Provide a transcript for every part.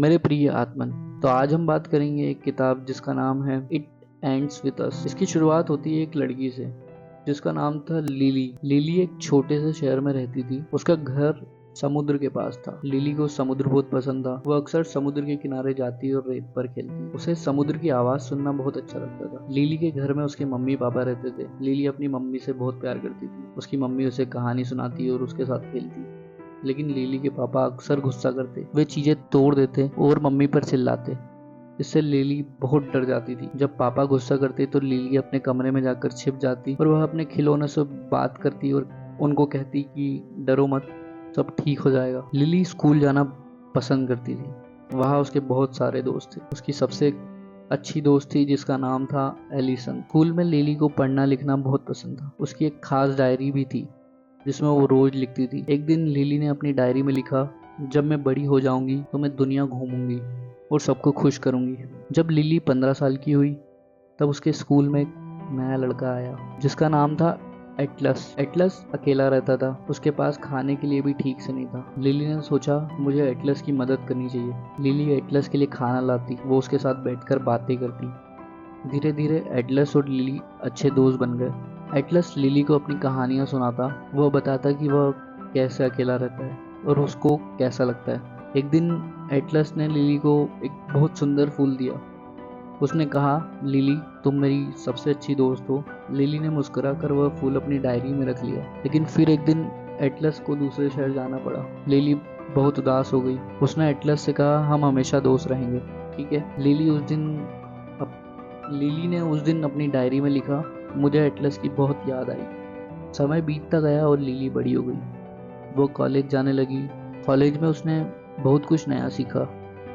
मेरे प्रिय आत्मन, तो आज हम बात करेंगे एक किताब जिसका नाम है इट एंड्स विद अस। इसकी शुरुआत होती है एक लड़की से जिसका नाम था लिली। लिली एक छोटे से शहर में रहती थी। उसका घर समुद्र के पास था। लिली को समुद्र बहुत पसंद था। वो अक्सर समुद्र के किनारे जाती और रेत पर खेलती। उसे समुद्र की आवाज सुनना बहुत अच्छा लगता था। लिली के घर में उसके मम्मी पापा रहते थे। लिली अपनी मम्मी से बहुत प्यार करती थी। उसकी मम्मी उसे कहानी सुनाती और उसके साथ खेलती। लेकिन लिली के पापा अक्सर गुस्सा करते, वे चीजें तोड़ देते और मम्मी पर चिल्लाते। इससे लिली बहुत डर जाती थी। जब पापा गुस्सा करते तो लिली अपने कमरे में जाकर छिप जाती और वह अपने खिलौनों से बात करती और उनको कहती कि डरो मत, सब ठीक हो जाएगा। लिली स्कूल जाना पसंद करती थी। वहाँ उसके बहुत सारे दोस्त थे। उसकी सबसे अच्छी दोस्त थी जिसका नाम था एलिसन। स्कूल में लिली को पढ़ना लिखना बहुत पसंद था। उसकी एक खास डायरी भी थी जिसमें वो रोज लिखती थी। एक दिन लिली ने अपनी डायरी में लिखा, जब मैं बड़ी हो जाऊंगी तो मैं दुनिया घूमूंगी और सबको खुश करूंगी। जब लिली 15 साल की हुई तब उसके स्कूल में एक नया लड़का आया जिसका नाम था एटलस। एटलस अकेला रहता था। उसके पास खाने के लिए भी ठीक से नहीं था। लिली ने सोचा मुझे एटलस की मदद करनी चाहिए। लिली एटलस के लिए खाना लाती, वो उसके साथ बैठकर बातें करती। धीरे धीरे एटलस और लिली अच्छे दोस्त बन गए। एटलस लिली को अपनी कहानियां सुनाता। वह बताता कि वह कैसे अकेला रहता है और उसको कैसा लगता है। एक दिन एटलस ने लिली को एक बहुत सुंदर फूल दिया। उसने कहा, लिली तुम मेरी सबसे अच्छी दोस्त हो। लिली ने मुस्कुरा कर वह फूल अपनी डायरी में रख लिया। लेकिन फिर एक दिन एटलस को दूसरे शहर जाना पड़ा। लिली बहुत उदास हो गई। उसने एटलस से कहा, हम हमेशा दोस्त रहेंगे, ठीक है। लिली ने उस दिन अपनी डायरी में लिखा, मुझे एटलस की बहुत याद आई। समय बीतता गया और लिली बड़ी हो गई। वो कॉलेज जाने लगी। कॉलेज में उसने बहुत कुछ नया सीखा।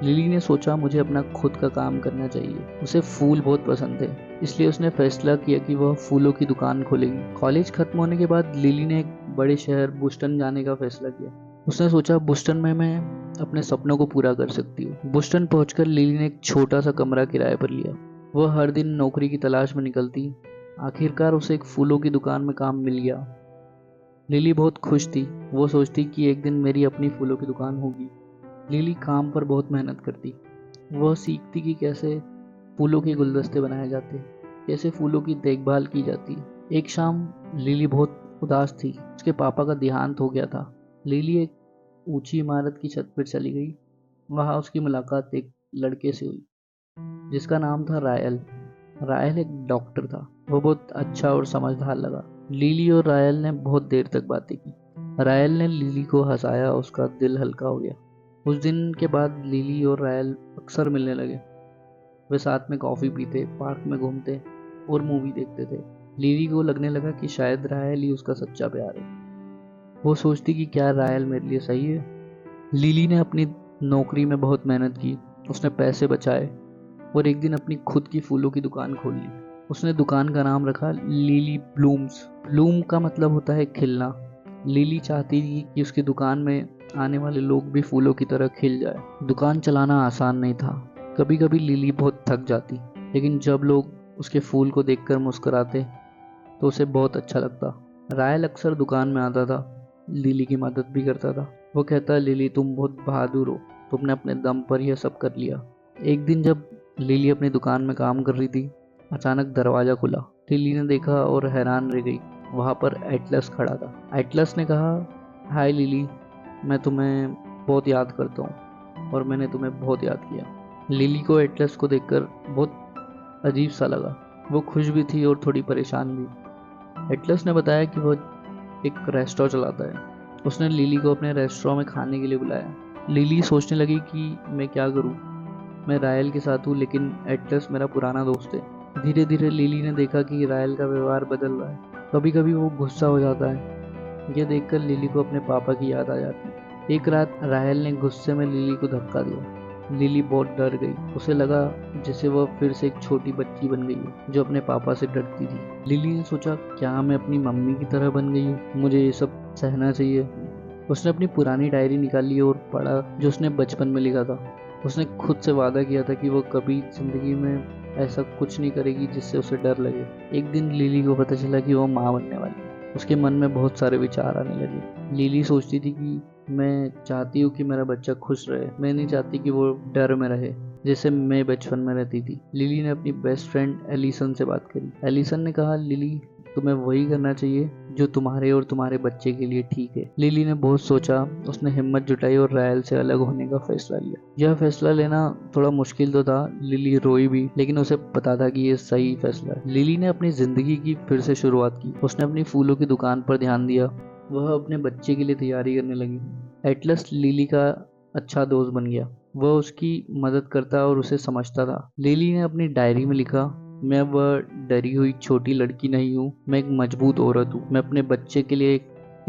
लिली ने सोचा मुझे अपना खुद का काम करना चाहिए। उसे फूल बहुत पसंद थे, इसलिए उसने फैसला किया कि वह फूलों की दुकान खोलेगी। कॉलेज खत्म होने के बाद लिली ने एक बड़े शहर बोस्टन जाने का फैसला किया। उसने सोचा बोस्टन में मैं अपने सपनों को पूरा कर सकती हूँ। बोस्टन पहुंचकर लिली ने एक छोटा सा कमरा किराए पर लिया। वह हर दिन नौकरी की तलाश में निकलती। आखिरकार उसे एक फूलों की दुकान में काम मिल गया। लिली बहुत खुश थी। वो सोचती कि एक दिन मेरी अपनी फूलों की दुकान होगी। लिली काम पर बहुत मेहनत करती। वह सीखती कि कैसे फूलों के गुलदस्ते बनाए जाते, कैसे फूलों की देखभाल की जाती। एक शाम लिली बहुत उदास थी। उसके पापा का देहांत हो गया था। लिली एक ऊंची इमारत की छत पर चली गई। वहां उसकी मुलाकात एक लड़के से हुई जिसका नाम था रायल। रायल एक डॉक्टर था। वो बहुत अच्छा और समझदार लगा। लिली और रायल ने बहुत देर तक बातें की। रायल ने लिली को हंसाया, उसका दिल हल्का हो गया। उस दिन के बाद लिली और रायल अक्सर मिलने लगे। वे साथ में कॉफी पीते, पार्क में घूमते और मूवी देखते थे। लिली को लगने लगा कि शायद रायल ही उसका सच्चा प्यार है। वो सोचती कि क्या रायल मेरे लिए सही है। लिली ने अपनी नौकरी में बहुत मेहनत की। उसने पैसे बचाए और एक दिन अपनी खुद की फूलों की दुकान खोल ली। उसने दुकान का नाम रखा लिली ब्लूम्स। ब्लूम का मतलब होता है खिलना। लिली चाहती थी कि उसकी दुकान में आने वाले लोग भी फूलों की तरह खिल जाए। दुकान चलाना आसान नहीं था। कभी कभी लिली बहुत थक जाती, लेकिन जब लोग उसके फूल को देखकर मुस्कुराते तो उसे बहुत अच्छा लगता। रायल अक्सर दुकान में आता था, लिली की मदद भी करता था। वो कहता, लिली तुम बहुत बहादुर हो, तुमने अपने दम पर यह सब कर लिया। एक दिन जब लिली अपनी दुकान में काम कर रही थी, अचानक दरवाजा खुला। लिली ने देखा और हैरान रह गई। वहां पर एटलस खड़ा था। एटलस ने कहा, हाय लिली, मैं तुम्हें बहुत याद करता हूँ और मैंने तुम्हें बहुत याद किया। लिली को एटलस को देखकर बहुत अजीब सा लगा। वो खुश भी थी और थोड़ी परेशान भी। एटलस ने बताया कि वो एक रेस्टोरेंट चलाता है। उसने लिली को अपने रेस्टोरेंट में खाने के लिए बुलाया। लिली सोचने लगी कि मैं क्या करूं। मैं रायल के साथ हूँ, लेकिन एटलस मेरा पुराना दोस्त है। धीरे धीरे लिली ने देखा कि रायल का व्यवहार बदल रहा है। कभी कभी वो गुस्सा हो जाता है। यह देखकर लिली को अपने पापा की याद आ जाती है। एक रात रायल ने गुस्से में लिली को धक्का दिया। लिली बहुत डर गई। उसे लगा जैसे वह फिर से एक छोटी बच्ची बन गई है जो अपने पापा से डरती थी। लिली ने सोचा, क्या मैं अपनी मम्मी की तरह बन गई हूँ, मुझे ये सब सहना चाहिए। उसने अपनी पुरानी डायरी निकाली और पढ़ा जो उसने बचपन में लिखा था। उसने खुद से वादा किया था कि वो कभी जिंदगी में ऐसा कुछ नहीं करेगी जिससे उसे डर लगे। एक दिन लिली को पता चला कि वो माँ बनने वाली है। उसके मन में बहुत सारे विचार आने लगे। लिली सोचती थी कि मैं चाहती हूँ कि मेरा बच्चा खुश रहे। मैं नहीं चाहती कि वो डर में रहे जैसे मैं बचपन में रहती थी। लिली ने अपनी बेस्ट फ्रेंड एलिसन से बात करी। एलिसन ने कहा, लिली, तुम्हें वही करना चाहिए जो तुम्हारे और तुम्हारे बच्चे के लिए ठीक है। लिली ने बहुत सोचा, उसने हिम्मत जुटाई और रायल से अलग होने का फैसला लिया। यह फैसला लेना थोड़ा मुश्किल तो था। लिली रोई भी, लेकिन उसे पता था कि यह सही फैसला है। लिली ने अपनी जिंदगी की फिर से शुरुआत की। उसने अपनी फूलों की दुकान पर ध्यान दिया। वह अपने बच्चे के लिए तैयारी करने लगी। एटलस लिली का अच्छा दोस्त बन गया। वह उसकी मदद करता और उसे समझता था। लिली ने अपनी डायरी में लिखा, मैं वह डरी हुई छोटी लड़की नहीं हूँ, मैं एक मजबूत औरत हूँ। मैं अपने बच्चे के लिए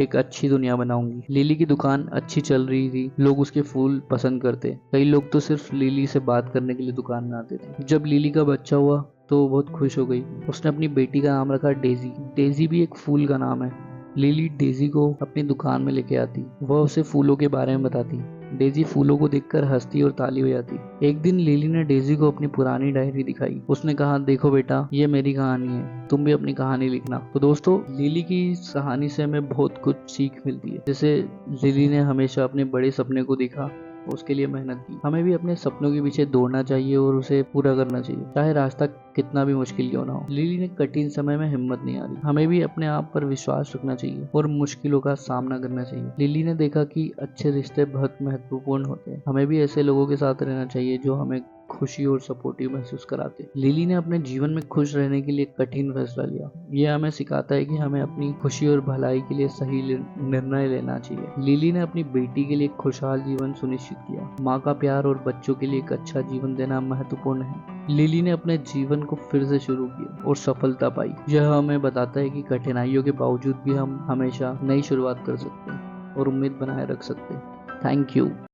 एक अच्छी दुनिया बनाऊंगी। लिली की दुकान अच्छी चल रही थी। लोग उसके फूल पसंद करते। कई लोग तो सिर्फ लिली से बात करने के लिए दुकान में आते थे। जब लिली का बच्चा हुआ तो वो बहुत खुश हो गई। उसने अपनी बेटी का नाम रखा डेजी। डेजी भी एक फूल का नाम है। लिली डेजी को अपनी दुकान में लेके आती। वह उसे फूलों के बारे में बताती। डेजी फूलों को देखकर हंसती और ताली हो जाती। एक दिन लिली ने डेजी को अपनी पुरानी डायरी दिखाई। उसने कहा, देखो बेटा, ये मेरी कहानी है, तुम भी अपनी कहानी लिखना। तो दोस्तों, लिली की इस कहानी से हमें बहुत कुछ सीख मिलती है। जैसे लिली ने हमेशा अपने बड़े सपने को देखा, उसके लिए मेहनत की। हमें भी अपने सपनों के पीछे दौड़ना चाहिए और उसे पूरा करना चाहिए, चाहे रास्ता कितना भी मुश्किल क्यों ना हो। लिली ने कठिन समय में हिम्मत नहीं हारी। हमें भी अपने आप पर विश्वास रखना चाहिए और मुश्किलों का सामना करना चाहिए। लिली ने देखा कि अच्छे रिश्ते बहुत महत्वपूर्ण होते हैं। हमें भी ऐसे लोगों के साथ रहना चाहिए जो हमें खुशी और सपोर्टिव महसूस कराते। लिली ने अपने जीवन में खुश रहने के लिए कठिन फैसला लिया। यह हमें सिखाता है कि हमें अपनी खुशी और भलाई के लिए सही निर्णय लेना चाहिए। लिली ने अपनी बेटी के लिए खुशहाल जीवन सुनिश्चित किया। माँ का प्यार और बच्चों के लिए एक अच्छा जीवन देना महत्वपूर्ण है। लिली ने अपने जीवन को फिर से शुरू किया और सफलता पाई। यह हमें बताता है कि कठिनाइयों के बावजूद भी हम हमेशा नई शुरुआत कर सकते हैं और उम्मीद बनाए रख सकते हैं। Thank you.